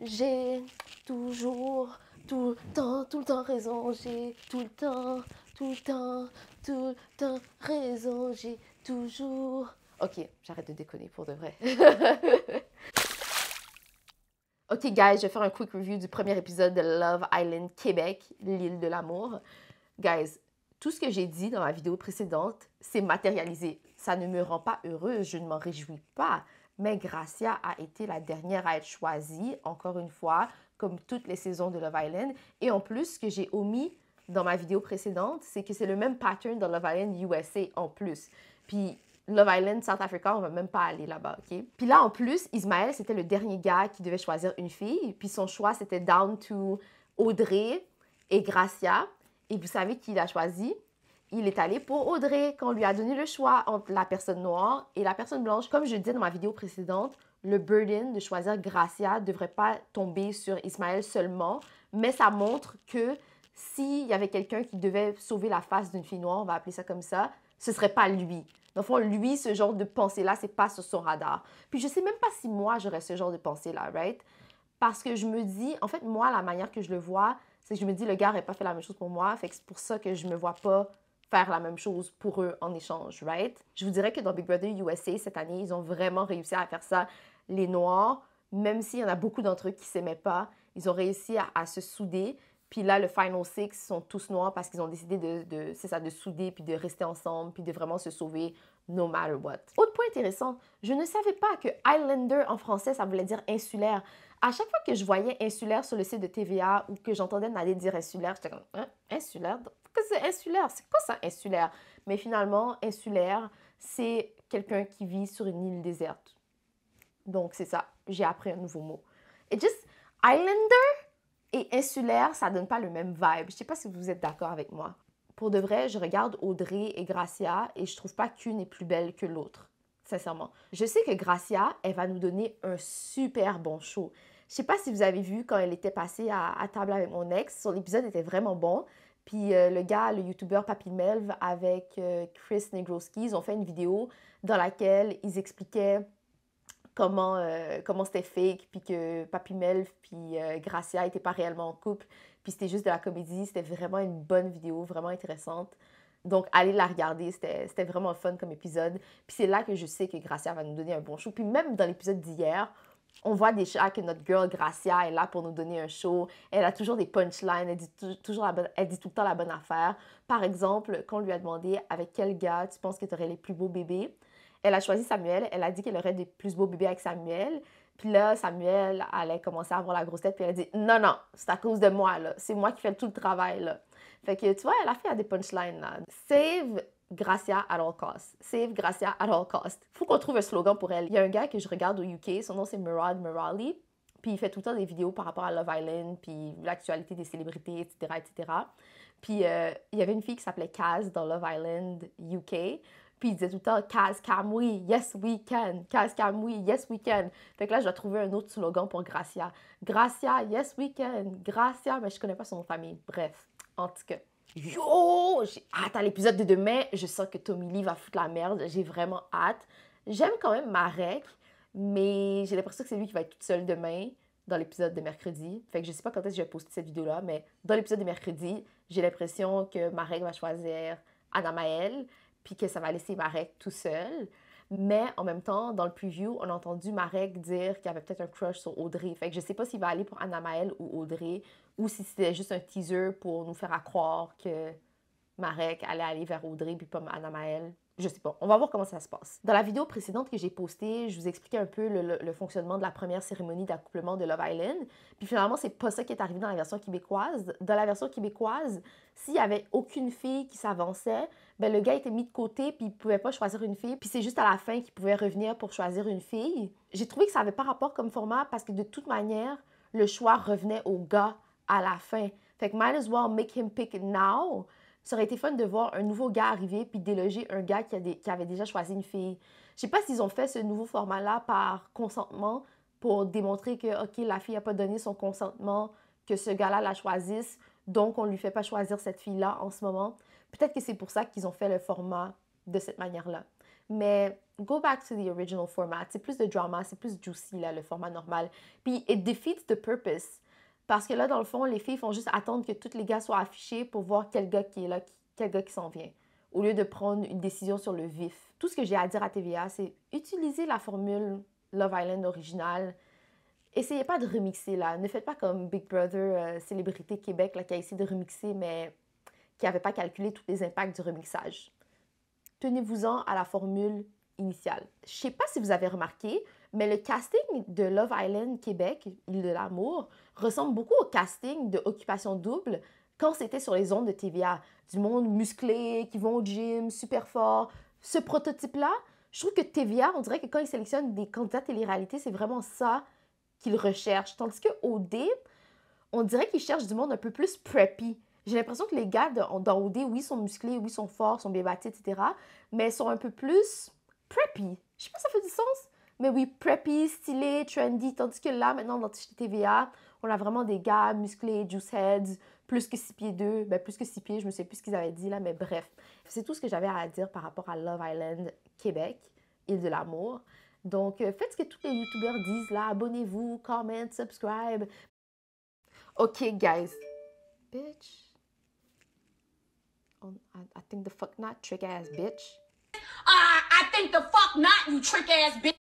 J'ai toujours, tout le temps raison. J'ai tout le temps raison. J'ai toujours... Ok, j'arrête de déconner pour de vrai. Ok, guys, je vais faire un quick review du premier épisode de Love Island Québec, l'île de l'amour. Guys, tout ce que j'ai dit dans la vidéo précédente, c'est matérialisé. Ça ne me rend pas heureuse, je ne m'en réjouis pas. Mais Gracia a été la dernière à être choisie, encore une fois, comme toutes les saisons de Love Island. Et en plus, ce que j'ai omis dans ma vidéo précédente, c'est que c'est le même pattern dans Love Island USA en plus. Puis Love Island South Africa, on va même pas aller là-bas, ok? Puis là, en plus, Ismaël, c'était le dernier gars qui devait choisir une fille. Puis son choix, c'était down to Audrey et Gracia. Et vous savez qui il a choisi? Il est allé pour Audrey, quand on lui a donné le choix entre la personne noire et la personne blanche. Comme je disais dans ma vidéo précédente, le burden de choisir Gracia ne devrait pas tomber sur Ismaël seulement, mais ça montre que s'il y avait quelqu'un qui devait sauver la face d'une fille noire, on va appeler ça comme ça, ce serait pas lui. Dans le fond, lui, ce genre de pensée-là, c'est pas sur son radar. Puis je sais même pas si moi, j'aurais ce genre de pensée-là, right? Parce que je me dis, en fait, moi, la manière que je le vois, c'est que je me dis, le gars n'aurait pas fait la même chose pour moi, fait que c'est pour ça que je me vois pas faire la même chose pour eux en échange, right? Je vous dirais que dans Big Brother USA, cette année, ils ont vraiment réussi à faire ça. Les Noirs, même s'il y en a beaucoup d'entre eux qui s'aimaient pas, ils ont réussi à se souder. Puis là, le Final Six sont tous noirs parce qu'ils ont décidé de souder, puis de rester ensemble, puis de vraiment se sauver no matter what. Autre point intéressant, je ne savais pas que Islander en français, ça voulait dire insulaire. À chaque fois que je voyais insulaire sur le site de TVA ou que j'entendais Nadé dire insulaire, j'étais comme, hein, insulaire? Pourquoi c'est insulaire? C'est quoi ça, insulaire? Mais finalement, insulaire, c'est quelqu'un qui vit sur une île déserte. Donc, c'est ça. J'ai appris un nouveau mot. Et juste, Islander et insulaire, ça donne pas le même vibe. Je sais pas si vous êtes d'accord avec moi. Pour de vrai, je regarde Audrey et Gracia et je trouve pas qu'une est plus belle que l'autre. Sincèrement. Je sais que Gracia, elle va nous donner un super bon show. Je sais pas si vous avez vu quand elle était passée à table avec mon ex, son épisode était vraiment bon. Puis le gars, le youtubeur Papy Melv avec Chris Negroski, ils ont fait une vidéo dans laquelle ils expliquaient comment c'était fake, puis que Papy Melv puis Gracia n'étaient pas réellement en couple, puis c'était juste de la comédie. C'était vraiment une bonne vidéo, vraiment intéressante. Donc, allez la regarder, c'était vraiment fun comme épisode. Puis c'est là que je sais que Gracia va nous donner un bon show. Puis même dans l'épisode d'hier, on voit déjà que notre girl Gracia est là pour nous donner un show. Elle a toujours des punchlines, elle dit tout le temps la bonne affaire. Par exemple, quand on lui a demandé avec quel gars tu penses que tu aurais les plus beaux bébés, elle a choisi Samuel. Elle a dit qu'elle aurait des plus beaux bébés avec Samuel. Puis là, Samuel allait commencer à avoir la grosse tête. Puis elle a dit, non, non, c'est à cause de moi, là. C'est moi qui fais tout le travail, là. Fait que, tu vois, la fille a des punchlines, là. Save Gracia at all costs. Save Gracia at all costs. Faut qu'on trouve un slogan pour elle. Il y a un gars que je regarde au UK, son nom c'est Murad Murali. Puis il fait tout le temps des vidéos par rapport à Love Island, puis l'actualité des célébrités, etc., etc. Puis il y avait une fille qui s'appelait Kaz dans Love Island UK. Puis il disait tout le temps « Kaz, come we, yes we can. Kaz, come we, yes we can. » Fait que là, je dois trouver un autre slogan pour Gracia. Gracia, yes we can. Gracia, mais je connais pas son nom de famille. Bref, en tout cas. Yo! J'ai hâte à l'épisode de demain. Je sens que Tommy Lee va foutre la merde. J'ai vraiment hâte. J'aime quand même Marek, mais j'ai l'impression que c'est lui qui va être toute seule demain dans l'épisode de mercredi. Fait que je sais pas quand est-ce que je vais poster cette vidéo-là, mais dans l'épisode de mercredi, j'ai l'impression que Marek va choisir Anamaël, puis que ça va laisser Marek tout seul. Mais en même temps, dans le preview, on a entendu Marek dire qu'il avait peut-être un crush sur Audrey. Fait que je sais pas s'il va aller pour Anamaël ou Audrey, ou si c'était juste un teaser pour nous faire croire que Marek allait aller vers Audrey puis pas Anamaël. Je sais pas. On va voir comment ça se passe. Dans la vidéo précédente que j'ai postée, je vous expliquais un peu le fonctionnement de la première cérémonie d'accouplement de Love Island. Puis finalement, c'est pas ça qui est arrivé dans la version québécoise. Dans la version québécoise, s'il y avait aucune fille qui s'avançait, ben le gars était mis de côté puis il pouvait pas choisir une fille. Puis c'est juste à la fin qu'il pouvait revenir pour choisir une fille. J'ai trouvé que ça avait pas rapport comme format parce que de toute manière, le choix revenait au gars à la fin. Fait que might as well make him pick now. Ça aurait été fun de voir un nouveau gars arriver puis déloger un gars qui avait déjà choisi une fille. Je sais pas s'ils ont fait ce nouveau format-là par consentement pour démontrer que, OK, la fille n'a pas donné son consentement, que ce gars-là la choisisse, donc on lui fait pas choisir cette fille-là en ce moment. Peut-être que c'est pour ça qu'ils ont fait le format de cette manière-là. mais go back to the original format. C'est plus de drama, c'est plus juicy, là, le format normal. Puis, it defeats the purpose. Parce que là, dans le fond, les filles font juste attendre que tous les gars soient affichés pour voir quel gars qui est là, quel gars qui s'en vient, au lieu de prendre une décision sur le vif. Tout ce que j'ai à dire à TVA, c'est utiliser la formule Love Island originale. Essayez pas de remixer, là. Ne faites pas comme Big Brother, Célébrité Québec, là, qui a essayé de remixer, mais qui n'avait pas calculé tous les impacts du remixage. Tenez-vous-en à la formule initiale. Je sais pas si vous avez remarqué, mais le casting de Love Island Québec, Île de l'amour, ressemble beaucoup au casting de Occupation Double quand c'était sur les ondes de TVA. Du monde musclé, qui vont au gym, super fort. Ce prototype-là, je trouve que TVA, on dirait que quand ils sélectionnent des candidats télé-réalité, c'est vraiment ça qu'ils recherchent. Tandis que OD, on dirait qu'ils cherchent du monde un peu plus preppy. J'ai l'impression que les gars dans OD, oui, sont musclés, oui, sont forts, sont bien bâtis, etc., mais sont un peu plus preppy. Je sais pas si ça fait du sens, mais oui, preppy, stylé, trendy. Tandis que là, maintenant, dans TVA, on a vraiment des gars musclés, juiceheads, plus que 6 pieds 2. Ben, plus que 6 pieds, je ne sais plus ce qu'ils avaient dit là, mais bref. C'est tout ce que j'avais à dire par rapport à Love Island Québec, Île de l'amour. Donc, faites ce que tous les YouTubers disent là. Abonnez-vous, comment, subscribe. OK, guys. Bitch. I think the fuck not, trick ass bitch. I think the fuck not, you trick ass bitch.